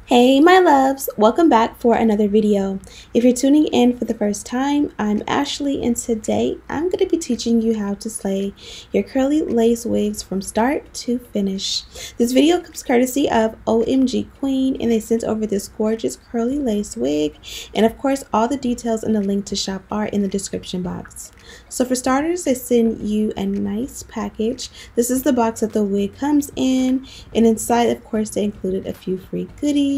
Hey my loves, welcome back for another video. If you're tuning in for the first time, I'm Ashley and today I'm going to be teaching you how to slay your curly lace wigs from start to finish. This video comes courtesy of OMG Queen and they sent over this gorgeous curly lace wig, and of course all the details and the link to shop are in the description box. So for starters, they send you a nice package. This is the box that the wig comes in, and inside of course they included a few free goodies.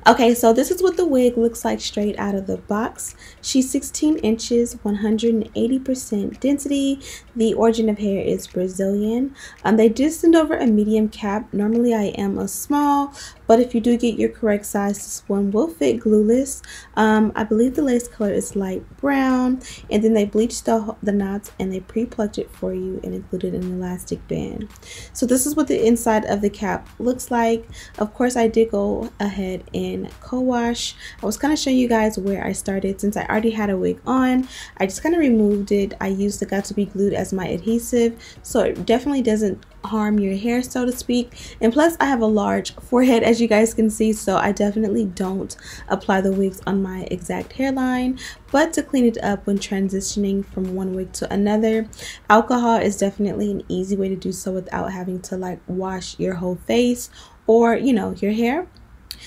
Okay, so this is what the wig looks like straight out of the box. She's 16 inches, 180% density. The origin of hair is Brazilian. They did send over a medium cap. Normally I am a small, but if you do get your correct size, this one will fit glueless. I believe the lace color is light brown, and then they bleached the knots and they pre-plucked it for you and included an elastic band. So this is what the inside of the cap looks like. Of course, I did go ahead and co-wash. I was kind of showing you guys where I started. Since I already had a wig on, I just kind of removed it. I used the Got to Be Glued as my adhesive, so it definitely doesn't harm your hair, so to speak. And plus I have a large forehead, as you guys can see, so I definitely don't apply the wigs on my exact hairline. But to clean it up when transitioning from one wig to another, alcohol is definitely an easy way to do so without having to like wash your whole face or your hair.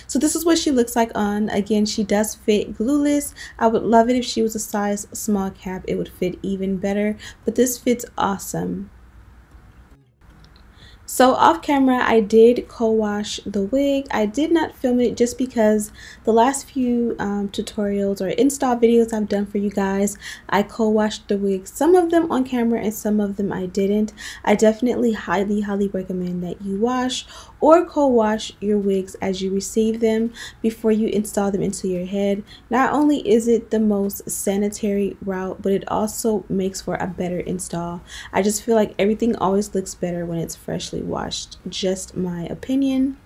So this is what she looks like on. Again, she does fit glueless. I would love it if she was a size small cap. It would fit even better, but this fits awesome. So off camera, I did co-wash the wig. I did not film it just because the last few tutorials or install videos I've done for you guys, I co-washed the wig. Some of them on camera and some of them I didn't. I definitely highly recommend that you wash or co-wash your wigs as you receive them before you install them into your head. Not only is it the most sanitary route, but it also makes for a better install. I just feel like everything always looks better when it's freshly washed. Just my opinion.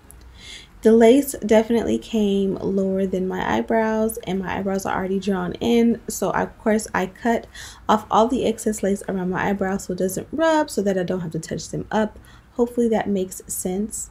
The lace definitely came lower than my eyebrows, and my eyebrows are already drawn in, so of course I cut off all the excess lace around my eyebrows so it doesn't rub, so that I don't have to touch them up. Hopefully that makes sense.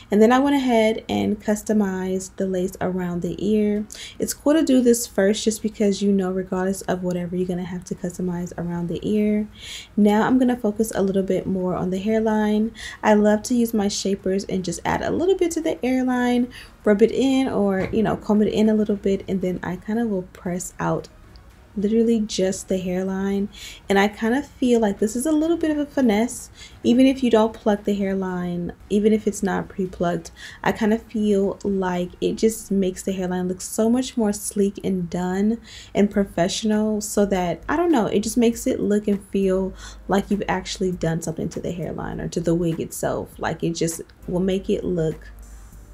And then I went ahead and customized the lace around the ear. It's cool to do this first just because regardless of whatever, you're going to have to customize around the ear. Now I'm going to focus a little bit more on the hairline. I love to use my shapers and just add a little bit to the hairline, rub it in, or comb it in a little bit, and then I kind of will press out literally just the hairline. And I kind of feel like this is a little bit of a finesse. Even if you don't pluck the hairline, even if it's not pre-plucked, I kind of feel like it just makes the hairline look so much more sleek and done and professional, so that I don't know, it just makes it look and feel like you've actually done something to the hairline or to the wig itself. Like it just will make it look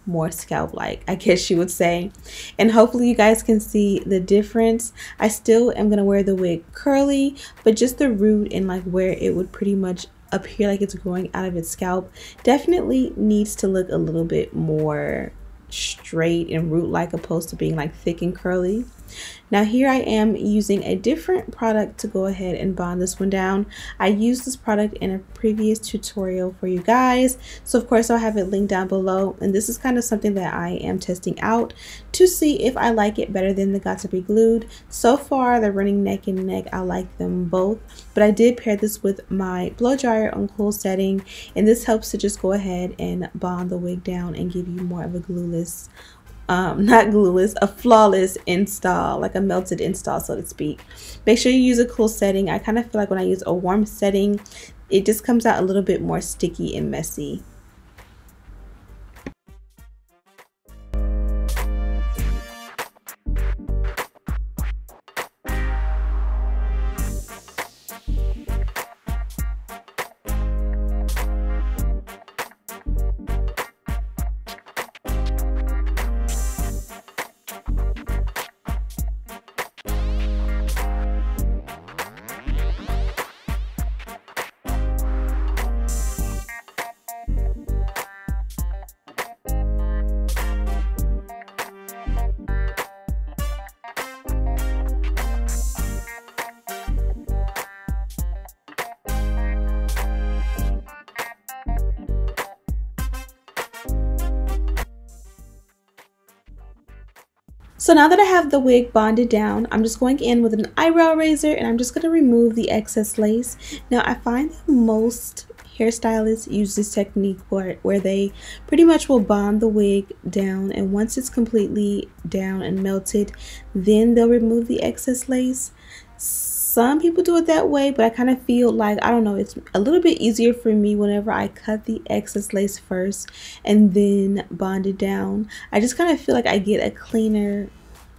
more scalp like, I guess you would say. And hopefully you guys can see the difference. I still am gonna wear the wig curly, but just the root and like where it would pretty much appear like it's growing out of its scalp definitely needs to look a little bit more straight and root like, opposed to being like thick and curly. Now here I am using a different product to go ahead and bond this one down. I used this product in a previous tutorial for you guys, so of course I'll have it linked down below, and this is kind of something that I am testing out to see if I like it better than the Got to Be Glued. So far they're running neck and neck. I like them both, but I did pair this with my blow dryer on cool setting, and this helps to just go ahead and bond the wig down and give you more of a glueless a flawless install, like a melted install, so to speak. Make sure you use a cool setting. I kind of feel like when I use a warm setting, it just comes out a little bit more sticky and messy. So now that I have the wig bonded down, I'm just going in with an eyebrow razor and I'm just going to remove the excess lace. Now I find that most hairstylists use this technique where they pretty much will bond the wig down, and once it's completely down and melted, then they'll remove the excess lace. Some people do it that way, but I kind of feel like, I don't know, it's a little bit easier for me whenever I cut the excess lace first and then bond it down. I just kind of feel like I get a cleaner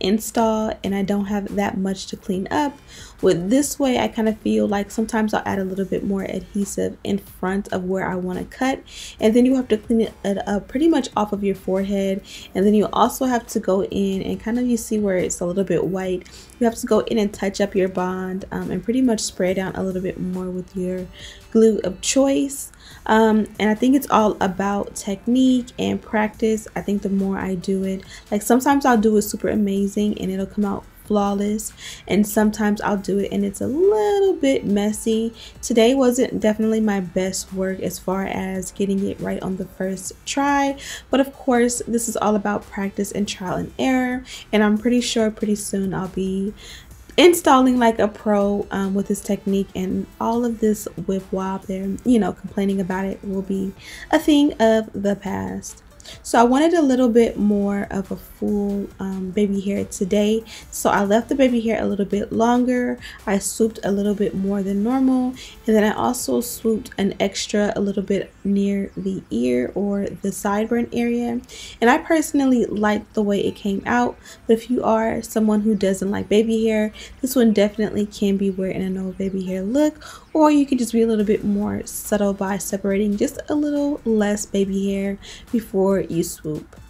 install and I don't have that much to clean up. With this way, I kind of feel like sometimes I'll add a little bit more adhesive in front of where I want to cut, and then you have to clean it up pretty much off of your forehead, and then you also have to go in and kind of, you see where it's a little bit white, you have to go in and touch up your bond and pretty much spray down a little bit more with your glue of choice. And I think it's all about technique and practice. I think the more I do it, like sometimes I'll do it super amazing and it'll come out flawless, and sometimes I'll do it and it's a little bit messy. Today wasn't definitely my best work as far as getting it right on the first try, but of course this is all about practice and trial and error, and I'm pretty sure pretty soon I'll be installing like a pro with this technique, and all of this whip while they're, you know, complaining about it will be a thing of the past. So I wanted a little bit more of a full baby hair today, so I left the baby hair a little bit longer. I swooped a little bit more than normal, and then I also swooped an extra a little bit near the ear or the sideburn area, and I personally liked the way it came out. But if you are someone who doesn't like baby hair, this one definitely can be wearing a no baby hair look, or you can just be a little bit more subtle by separating just a little less baby hair before you swoop.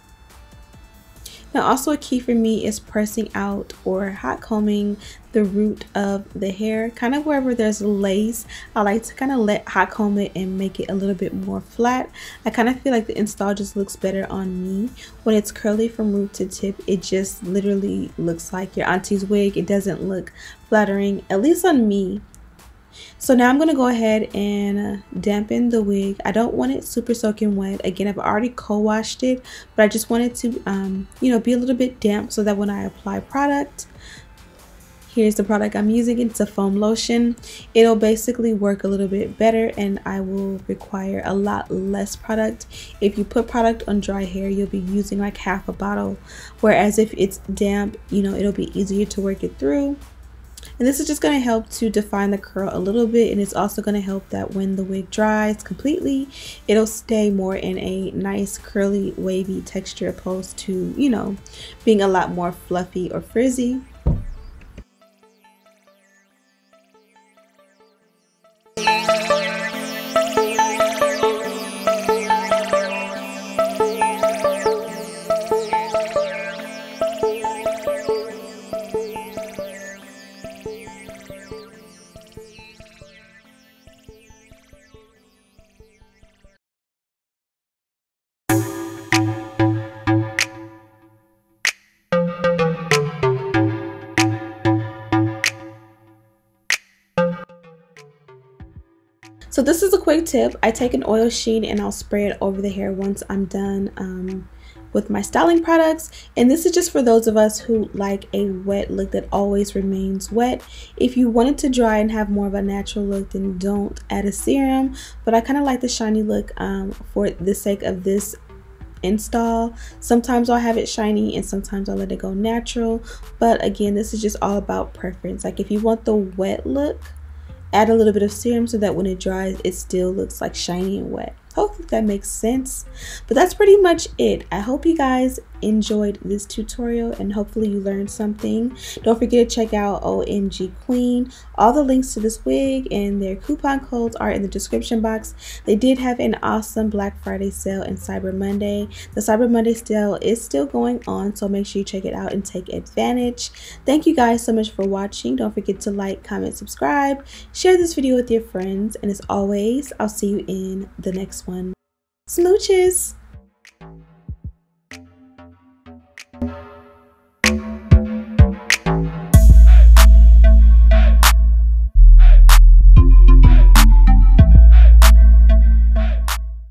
Now also a key for me is pressing out or hot combing the root of the hair, kind of wherever there's lace. I like to kind of let hot comb it and make it a little bit more flat. I kind of feel like the install just looks better on me. When it's curly from root to tip, it just literally looks like your auntie's wig. It doesn't look flattering, at least on me. So now I'm going to go ahead and dampen the wig. I don't want it super soaking wet. Again, I've already co-washed it, but I just want it to, you know, be a little bit damp so that when I apply product, here's the product I'm using. It's a foam lotion. It'll basically work a little bit better, and I will require a lot less product. If you put product on dry hair, you'll be using like half a bottle, whereas if it's damp, you know, it'll be easier to work it through. And this is just going to help to define the curl a little bit, and it's also going to help that when the wig dries completely, it'll stay more in a nice curly wavy texture opposed to, you know, being a lot more fluffy or frizzy. So this is a quick tip. I take an oil sheen and I'll spray it over the hair once I'm done with my styling products. And this is just for those of us who like a wet look that always remains wet. If you want it to dry and have more of a natural look, then don't add a serum. But I kind of like the shiny look for the sake of this install. Sometimes I'll have it shiny and sometimes I'll let it go natural. But again, this is just all about preference. Like if you want the wet look, add a little bit of serum so that when it dries, it still looks like shiny and wet. Hopefully that makes sense. But that's pretty much it. I hope you guys enjoyed this tutorial and hopefully you learned something. Don't forget to check out OMGqueen. All the links to this wig and their coupon codes are in the description box. They did have an awesome Black Friday sale and Cyber Monday. The Cyber Monday sale is still going on, so make sure you check it out and take advantage. Thank you guys so much for watching. Don't forget to like, comment, subscribe, share this video with your friends, and as always, I'll see you in the next one. Smooches!